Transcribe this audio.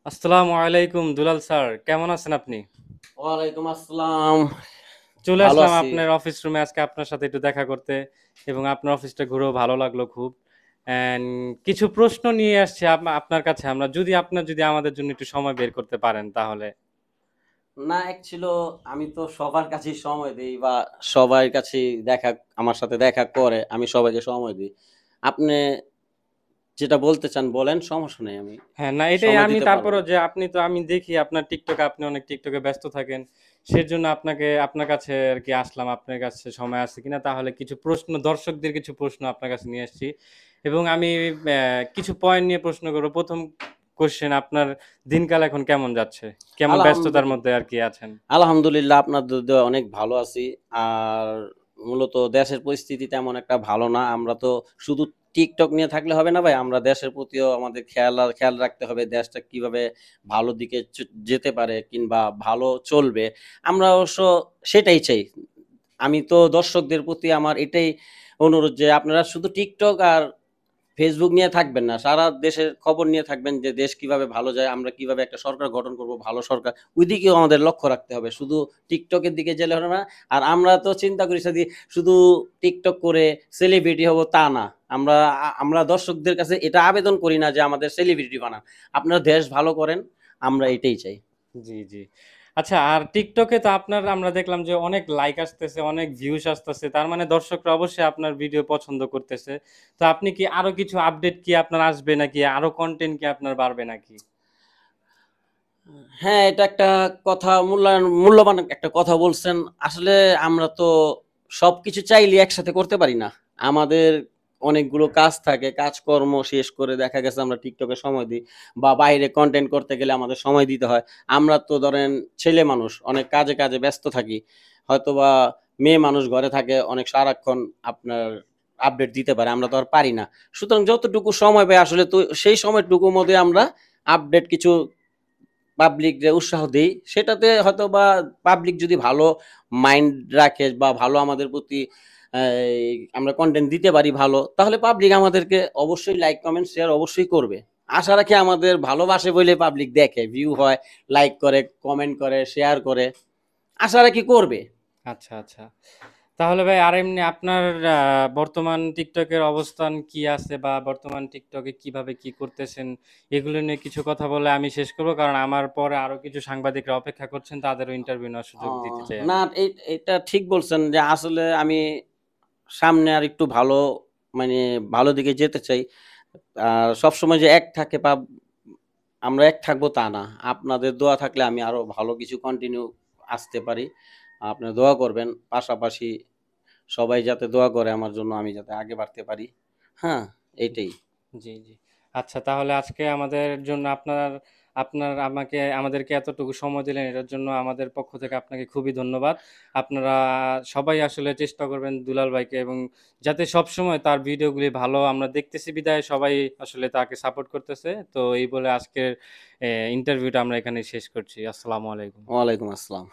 আসসালামু আলাইকুম দুলাল স্যার, কেমন আছেন আপনি? ওয়ালাইকুম আসসালাম। চলে ভালো আসলাম আছি। আপনার অফিস রুমে আজকে আপনার সাথে একটু দেখা করতে এবং আপনার অফিসটা ঘুরেও ভালো লাগলো খুব। অ্যান্ড কিছু প্রশ্ন নিয়ে আসছি আপনার কাছে আমরা যদি আমাদের জন্য একটু সময় বের করতে পারেন তাহলে। না অ্যাকচুয়ালি আমি তো সবার কাছেই সময় দেই বা সবার কাছেই দেখা আমার সাথে দেখা করে আমি সবাইকে সময় দিই। আপনি যেটা বলতে চান বলেন, সমস্যা নেই, আমি হ্যাঁ, না এটাই সময় আমি দিতে পারবো। তারপরও যে আমি দেখি আপনার টিকটকে আপনি অনেক টিকটকে ব্যস্ত থাকেন। সেজন্য আপনার কাছে আরকি আসলাম। আপনার কাছে সময় আছে কিনা তাহলে কিছু প্রশ্ন দর্শকদের কিছু প্রশ্ন আপনার কাছে নিয়ে আসছি। এবং আমি কিছু পয়েন্ট নিয়ে প্রশ্ন করব। ১ম কোয়েশ্চেন আপনার দিনকাল এখন কেমন যাচ্ছে? কেমন ব্যস্ততার মধ্যে আরকি আছেন? আলহামদুলিল্লাহ আপনাদের দোয়ায় অনেক ভালো আছি। আর মূলত দেশের পরিস্থিতি তেমন একটা ভালো না। আমরা তো শুধু টিকটক নিয়ে থাকলে হবে না ভাই। আমরা দেশের প্রতিও আমাদের খেয়াল রাখতে হবে। দেশটা কিভাবে ভালো দিকে যেতে পারে কিংবা ভালো চলবে। আমরা অবশ্য সেটাই চাই। আমি তো দর্শকদের প্রতি আমার এটাই অনুরোধ যে আপনারা শুধু টিকটক আর ফেসবুক নিয়ে থাকবেন না। সারা দেশের খবর নিয়ে থাকবেন যে দেশ কিভাবে ভালো যায়, আমরা কিভাবে একটা সরকার গঠন করব, ভালো সরকার। ওইদিকেও আমাদের লক্ষ্য রাখতে হবে। শুধু টিকটকের দিকে গেলে হবে না। আর আমরা তো চিন্তা করি শুধু টিকটক করে সেলিব্রিটি হব তা না। আমরা দর্শকদের কাছে এটা আবেদন করি না যে আমাদের সেলিব্রিটি বানান। আপনারা দেশ ভালো করেন, আমরা এটাই চাই। জি, জি। আচ্ছা, আর টিকটকে তো আমরা দেখলাম যে অনেক লাইক আসতেছে, অনেক ভিউস আসতেছে। তার মানে দর্শকরা অবশ্যই আপনার ভিডিও পছন্দ করতেছে। তো আপনি কি আরো কিছু আপডেট কি আপনার আসবে নাকি? আরো কনটেন্ট কি আপনার বাড়বে নাকি? হ্যাঁ, এটা একটা কথা মূল্যবান একটা কথা বলছেন। আসলে আমরা তো সবকিছু চাইলে একসাথে করতে পারি না। আমাদের অনেকগুলো কাজ থাকে। কাজকর্ম শেষ করে দেখা গেছে আমরা টিকটকে সময় দিই বা বাইরে কনটেন্ট করতে গেলে আমাদের সময় দিতে হয়। আমরা তো ধরেন ছেলে মানুষ, অনেক কাজে ব্যস্ত থাকি। হয়তোবা মেয়ে মানুষ ঘরে থাকে, অনেক সারাক্ষণ আপনার আপডেট দিতে পারে। আমরা তো আর পারি না। সুতরাং যতটুকু সময় পাই আসলে তো সেই সময়টুকুর মধ্যে আমরা আপডেট কিছু পাবলিকরে উৎসাহ দেই, সেটাতে হয়তোবা পাবলিক যদি ভালো মাইন্ড রাখে বা ভালো আমাদের প্রতি আমরা কনটেন্ট দিতে পারি ভালো, তাহলে পাবলিক আমাদেরকে অবশ্যই লাইক, কমেন্ট, শেয়ার অবশ্যই করবে। আশা রাখি আমাদের ভালোবাসে বলে পাবলিক দেখে, ভিউ হয়, লাইক করে, কমেন্ট করে, শেয়ার করে। আশা রাখি করবে। আচ্ছা, আচ্ছা। তাহলে ভাই আর এমনি আপনার বর্তমান টিকটকের অবস্থান কি আছে বা বর্তমান টিকটকে কিভাবে কি করতেছেন এগুলো নিয়ে কিছু কথা বলে আমি শেষ করব, কারণ আমার পরে আরো কিছু সাংবাদিকরা অপেক্ষা করছেন, তাদেরও ইন্টারভিউ নেওয়ার সুযোগ দিতে চাই না, আমি। এটা ঠিক বলছেন যে আসলে আমি সামনে আর একটু ভালো মানে ভালো দিকে যেতে চাই। আর সবসময় যে এক থাকে বা আমরা এক থাকবো তা না। আপনাদের দোয়া থাকলে আমি আরো ভালো কিছু কন্টিনিউ আসতে পারি। আপনারা দোয়া করবেন। পাশাপাশি সবাই যাতে দোয়া করে আমার জন্য, আমি যাতে আগে বাড়তে পারি। হ্যাঁ, এইটাই। জি, জি। আচ্ছা, তাহলে আজকে আমাদের জন্য আমাদেরকে এতটুকু সময় দিলেন, এটার জন্য আমাদের পক্ষ থেকে আপনাকে খুবই ধন্যবাদ। আপনারা সবাই আসলে চেষ্টা করবেন দুলাল ভাইকে, এবং যাতে সবসময় তার ভিডিওগুলি ভালো আমরা দেখতেছি বিধায় সবাই আসলে তাকে সাপোর্ট করতেছে। তো এই বলে আজকের ইন্টারভিউটা আমরা এখানেই শেষ করছি। আসসালামু আলাইকুম। ওয়ালাইকুম আসসালাম।